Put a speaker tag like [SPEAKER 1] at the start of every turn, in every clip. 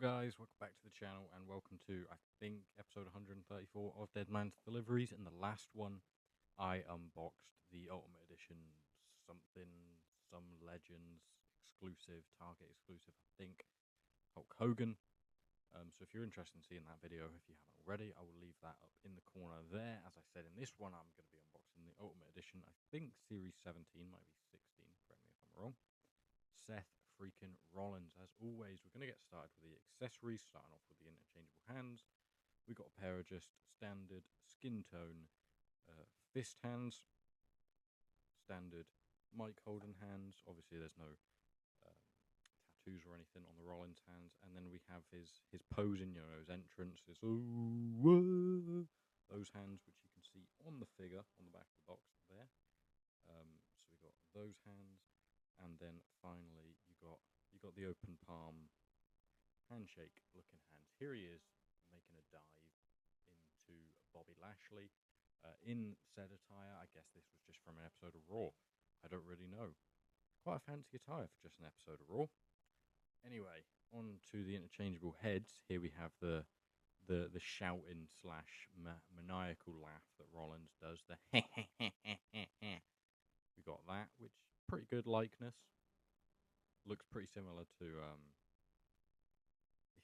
[SPEAKER 1] guys, welcome back to the channel and welcome to, I think, episode 134 of Deadman's Deliveries. In the last one, I unboxed the Ultimate Edition some Legends exclusive, Target exclusive, I think, Hulk Hogan. So if you're interested in seeing that video, if you haven't already, I will leave that up in the corner there. As I said, in this one, I'm going to be unboxing the Ultimate Edition. I think Series 17, might be 16, correct me if I'm wrong. Seth freaking Rollins. As always, we're going to get started with the accessories, starting off with the interchangeable hands. We got a pair of just standard skin tone fist hands, standard mic holding hands. Obviously, there's no tattoos or anything on the Rollins hands. And then we have his posing, you know, his entrance, his those hands, which you can see on the figure on the back of the box there. So we got those hands. And then finally, you got the open palm handshake looking hands. Here he is making a dive into Bobby Lashley in said attire. I guess this was just from an episode of Raw. I don't really know. Quite a fancy attire for just an episode of Raw. Anyway, on to the interchangeable heads. Here we have the shouting slash maniacal laugh that Rollins does. The we got that, which pretty good likeness. Looks pretty similar to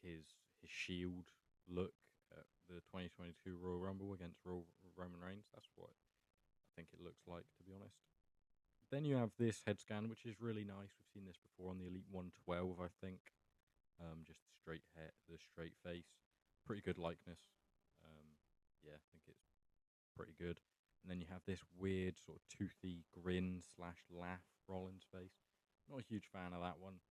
[SPEAKER 1] his Shield look at the 2022 Royal Rumble against Roman Reigns. That's what I think it looks like, to be honest. Then you have this head scan, which is really nice. We've seen this before on the Elite 112, I think. Just straight head, the straight face. Pretty good likeness. Yeah, I think it's pretty good. And then you have this weird sort of toothy grin slash laugh Rollins face. Not a huge fan of that one.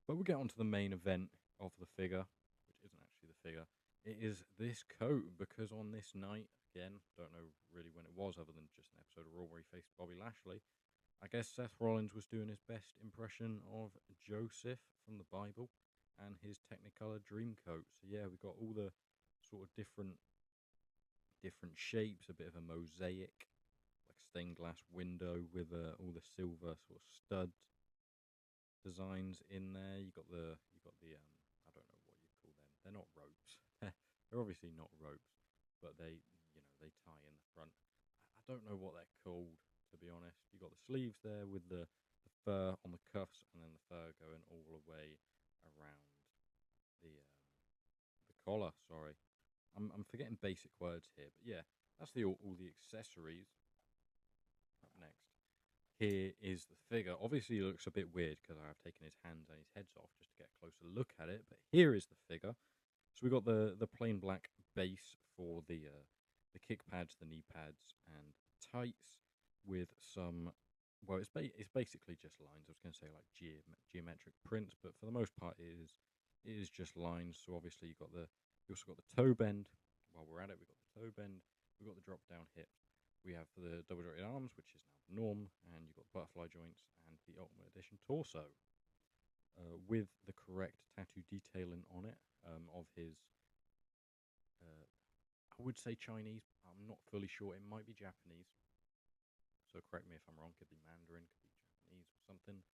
[SPEAKER 1] But we'll get on to the main event of the figure, which isn't actually the figure. It is this coat, because on this night, again, don't know really when it was other than just an episode of Raw where he faced Bobby Lashley. I guess Seth Rollins was doing his best impression of Joseph from the Bible and his Technicolor dream coat. So yeah, we got all the sort of different shapes, a bit of a mosaic, like stained glass window with all the silver sort of stud designs in there. You got the I don't know what you call them. They're not ropes. They're obviously not ropes, but they tie in the front. I don't know what they're called, to be honest. You got the sleeves there with the fur on the cuffs, and then the fur going all the way around the collar. Sorry. I'm forgetting basic words here, but yeah, that's all the accessories. Up next, here is the figure. Obviously, it looks a bit weird because I have taken his hands and his heads off just to get a closer look at it. But here is the figure. So we got the plain black base for the kick pads, the knee pads, and tights with some. Well, it's basically just lines. I was going to say like geometric prints, but for the most part, it is just lines. So obviously, you also got the toe bend. While we're at it, we got the toe bend. We got the drop down hips. We have the double jointed arms, which is now the norm, and you've got the butterfly joints and the Ultimate Edition torso with the correct tattoo detailing on it of his. I would say Chinese. I'm not fully sure. It might be Japanese. So correct me if I'm wrong. Could be Mandarin, could be Japanese or something.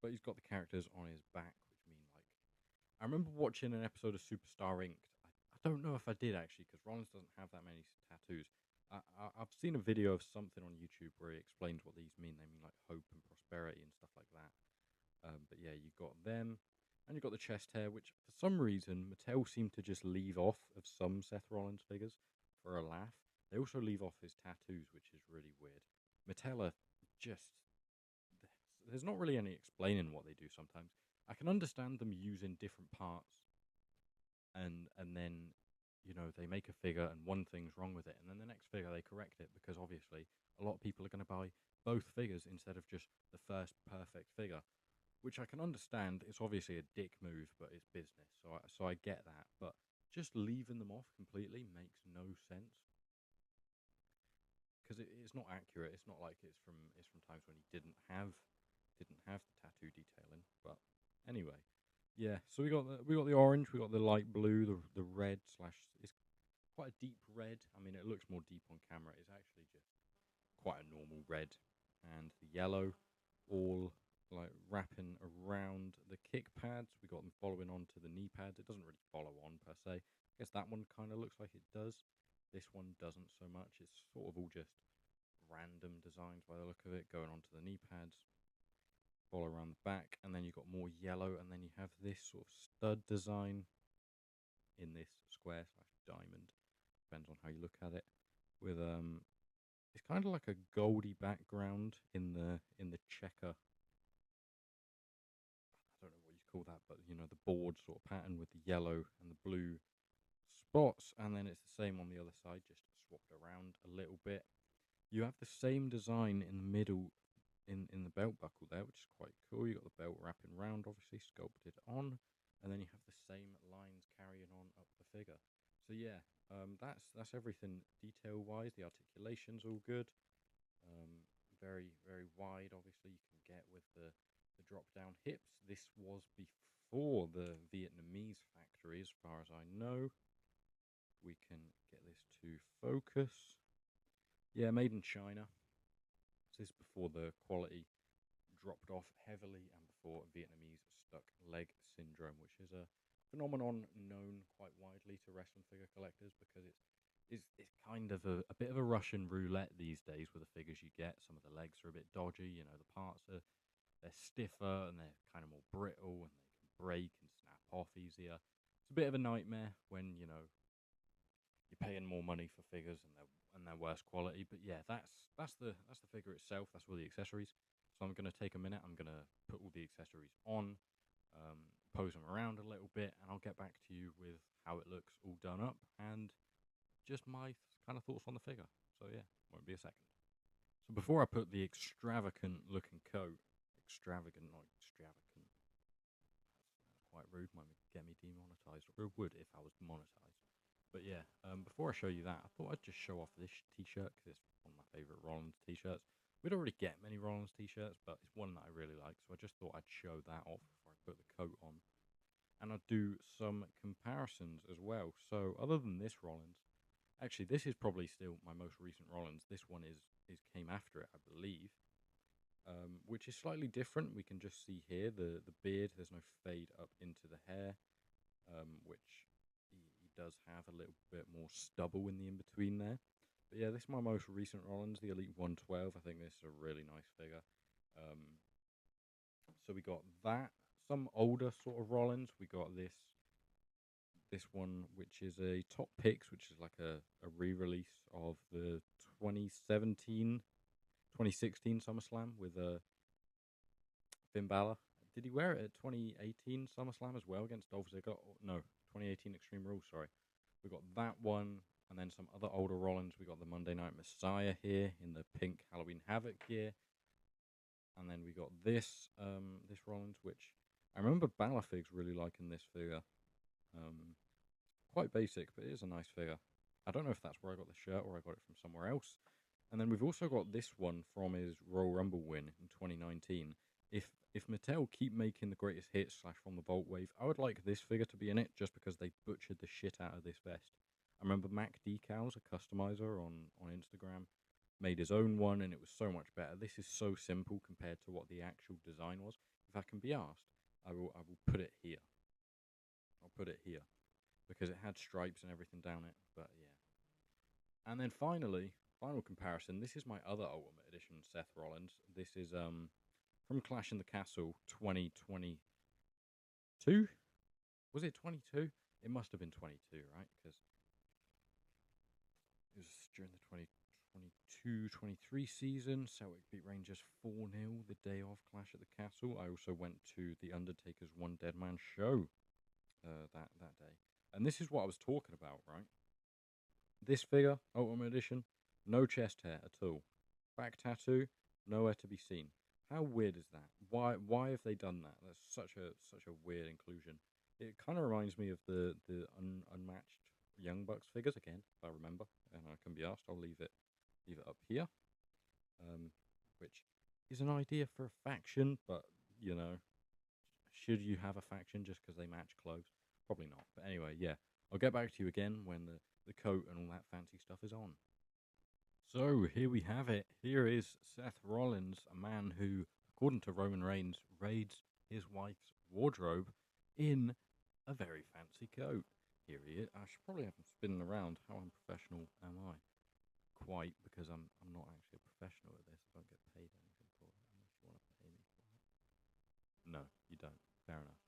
[SPEAKER 1] But he's got the characters on his back, which mean like. I remember watching an episode of Superstar Inc. I don't know if I did actually, because Rollins doesn't have that many tattoos. I've seen a video of something on YouTube where he explains what these mean. They mean like hope and prosperity and stuff like that. But yeah, you got them. And you've got the chest hair, which for some reason Mattel seemed to just leave off of some Seth Rollins figures for a laugh. They also leave off his tattoos, which is really weird. Mattel are just... There's not really any explaining what they do sometimes. I can understand them using different parts and then, you know, they make a figure and one thing's wrong with it, and then the next figure they correct it, because obviously a lot of people are going to buy both figures instead of just the first perfect figure, which I can understand. It's obviously a dick move, but it's business, so I get that. But just leaving them off completely makes no sense, because it's not accurate. It's not like it's from times when he didn't have the tattoo detailing. But anyway, yeah. So we got the orange, we got the light blue, the red slash. It's quite a deep red. I mean, it looks more deep on camera. It's actually just quite a normal red, and the yellow, all like wrapping around the kick pads. We got them following on to the knee pads. It doesn't really follow on per se. I guess that one kind of looks like it does. This one doesn't so much. It's sort of all just random designs by the look of it, going onto the knee pads, follow around the back, and then you've got more yellow, and then you have this sort of stud design in this square slash diamond, depends on how you look at it, with it's kind of like a goldy background in the checker. I don't know what you call that, but you know, the board sort of pattern with the yellow and the blue spots, and then it's the same on the other side, just swapped around a little bit. You have the same design in the middle in the belt buckle there, which is quite cool. You got the belt wrapping round, obviously sculpted on, and then you have the same lines carrying on up the figure. So yeah, that's everything detail wise. The articulation's all good. Very wide, obviously you can get with the drop down hips. This was before the Vietnamese factory, as far as I know. We can get this to focus. Yeah, made in China. This is before the quality dropped off heavily and before Vietnamese stuck leg syndrome, which is a phenomenon known quite widely to wrestling figure collectors because it's kind of a bit of a Russian roulette these days with the figures you get. Some of the legs are a bit dodgy, you know, the parts they're stiffer and they're kind of more brittle and they can break and snap off easier. It's a bit of a nightmare when, you know, you're paying more money for figures and they're worse quality. But yeah, that's the figure itself. That's all the accessories. So I'm gonna take a minute. I'm gonna put all the accessories on, pose them around a little bit, and I'll get back to you with how it looks all done up and just my kind of thoughts on the figure. So yeah, won't be a second. So before I put the extravagant looking coat, extravagant, not extravagant. That's quite rude. Might get me demonetized, or it would if I was monetized. But yeah, before I show you that, I thought I'd just show off this t-shirt because it's one of my favorite Rollins t-shirts. We don't really get many Rollins t-shirts, but it's one that I really like, so I just thought I'd show that off before I put the coat on. And I'll do some comparisons as well. So other than this Rollins, actually this is probably still my most recent Rollins. This one is came after it, I believe, which is slightly different. We can just see here the beard. There's no fade up into the hair, which he does have a little bit more stubble in the in-between there. But yeah, this is my most recent Rollins, the Elite 112. I think this is a really nice figure. So we got that. Some older sort of Rollins. We got this one, which is a Top Picks, which is like a re-release of the 2016 SummerSlam with Finn Balor. Did he wear it at 2018 SummerSlam as well against Dolph Ziggler? No, 2018 Extreme Rules, sorry. We got that one, and then some other older Rollins. We got the Monday Night Messiah here in the pink Halloween Havoc gear. And then we got this this Rollins, which I remember Balorfigs really liking this figure. Quite basic, but it is a nice figure. I don't know if that's where I got the shirt or I got it from somewhere else. And then we've also got this one from his Royal Rumble win in 2019. If Mattel keep making the greatest hits / from the Vault Wave, I would like this figure to be in it just because they butchered the shit out of this vest. I remember Mac Decals, a customizer on Instagram, made his own one and it was so much better. This is so simple compared to what the actual design was. If I can be asked, I will put it here. I'll put it here because it had stripes and everything down it. But yeah. And then final comparison. This is my other Ultimate Edition Seth Rollins. This is from Clash in the Castle 2022. Was it 22? It must have been 22, right? Because it was during the 2022-23 season. Celtic beat Rangers 4-0 the day of Clash at the Castle. I also went to the Undertaker's One Deadman show that day. And this is what I was talking about, right? This figure, Ultimate Edition, no chest hair at all. Back tattoo, nowhere to be seen. How weird is that? Why have they done that? That's such a weird inclusion. It kind of reminds me of the unmatched Young Bucks figures again, if I remember, and I can be asked. I'll leave it up here, which is an idea for a faction, but you know, should you have a faction just because they match clothes? Probably not. But anyway, yeah, I'll get back to you again when the coat and all that fancy stuff is on. So here we have it. Here is Seth Rollins, a man who, according to Roman Reigns, raids his wife's wardrobe in a very fancy coat. Here he is. I should probably have him spinning around. How unprofessional am I? Quite, because I'm not actually a professional at this. I don't get paid anything for it, unless you want to pay me for it. No, you don't. Fair enough.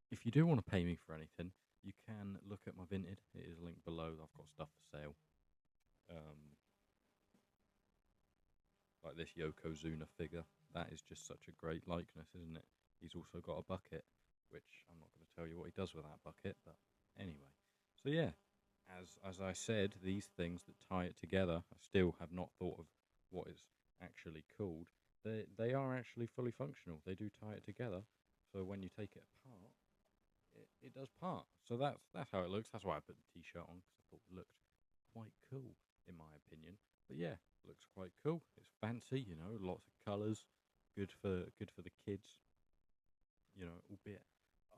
[SPEAKER 1] If you do want to pay me for anything, you can look at my Vinted. It is linked below. I've got stuff for sale. Like this Yokozuna figure. That is just such a great likeness, isn't it? He's also got a bucket, which I'm not going to tell you what he does with that bucket, but anyway. So yeah, as I said, these things that tie it together, I still have not thought of what it's actually called. They are actually fully functional. They do tie it together, so when you take it apart, it does part. So that's how it looks. That's why I put the t-shirt on, because I thought it looked quite cool, in my opinion. But yeah, looks quite cool. It's fancy, you know, lots of colours, good for the kids. You know, albeit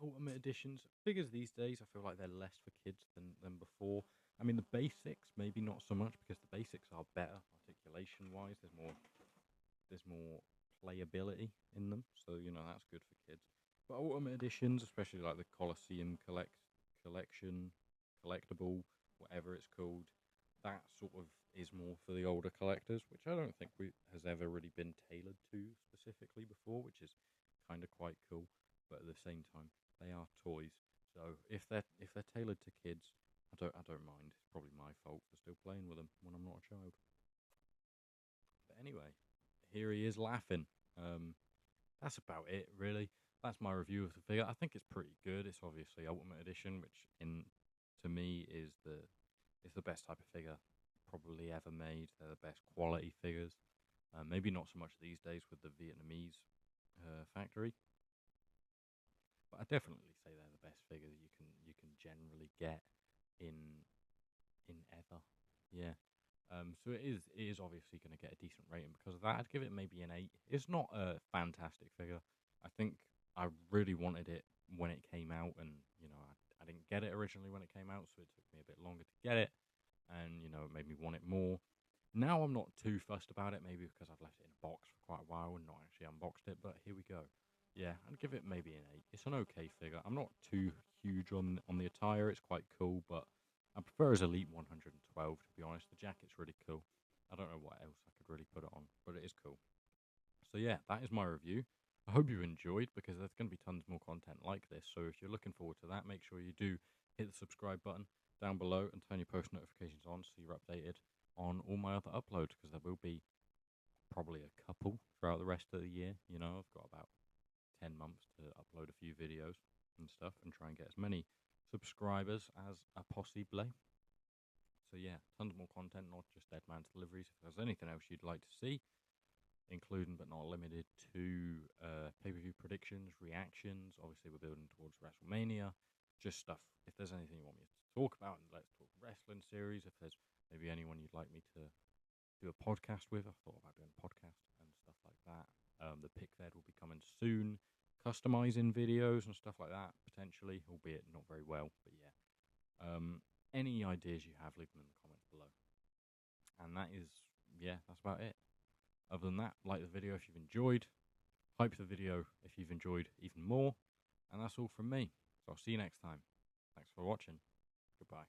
[SPEAKER 1] Ultimate Editions figures these days, I feel like they're less for kids than before. I mean, the basics maybe not so much, because the basics are better articulation wise. There's more playability in them, so you know that's good for kids. But Ultimate Editions, especially like the Colosseum collection, collectible, whatever it's called, that sort of is more for the older collectors, which I don't think has ever really been tailored to specifically before, which is kind of quite cool. But at the same time, they are toys, so if they're tailored to kids, I don't mind. It's probably my fault for still playing with them when I'm not a child. But anyway, here he is laughing. That's about it, really. That's my review of the figure. I think it's pretty good. It's obviously Ultimate Edition, which to me is the best type of figure probably ever made. They're the best quality figures. Maybe not so much these days with the Vietnamese factory, but I definitely say they're the best figures you can generally get in ever. Yeah. So it is obviously going to get a decent rating because of that. I'd give it maybe an 8. It's not a fantastic figure. I think I really wanted it when it came out, and you know I didn't get it originally when it came out, so it took me a bit longer to get it, and you know it made me want it more. Now I'm not too fussed about it, maybe because I've left it in a box for quite a while and not actually unboxed it. But here we go. Yeah, I'd give it maybe an 8. It's an okay figure. I'm not too huge on the attire. It's quite cool, but I prefer his Elite 112, to be honest. The jacket's really cool. I don't know what else I could really put it on, but it is cool. So yeah, that is my review. I hope you enjoyed, because there's going to be tons more content like this. So if you're looking forward to that, make sure you do hit the subscribe button down below and turn your post notifications on so you're updated on all my other uploads, because there will be probably a couple throughout the rest of the year. You know, I've got about 10 months to upload a few videos and stuff and try and get as many subscribers as possibly. So yeah, tons more content, not just Deadman's Deliveries. If there's anything else you'd like to see, including but not limited to pay-per-view predictions, reactions, obviously we're building towards WrestleMania, just stuff. If there's anything you want me to talk about in the Let's Talk Wrestling series, if there's maybe anyone you'd like me to do a podcast with, I've thought about doing a podcast and stuff like that. The PIC-FED will be coming soon, customizing videos and stuff like that, potentially, albeit not very well, but yeah. Any ideas you have, leave them in the comments below. And that is, yeah, that's about it. Other than that, like the video if you've enjoyed, hype the video if you've enjoyed even more, and that's all from me. So I'll see you next time. Thanks for watching. Goodbye.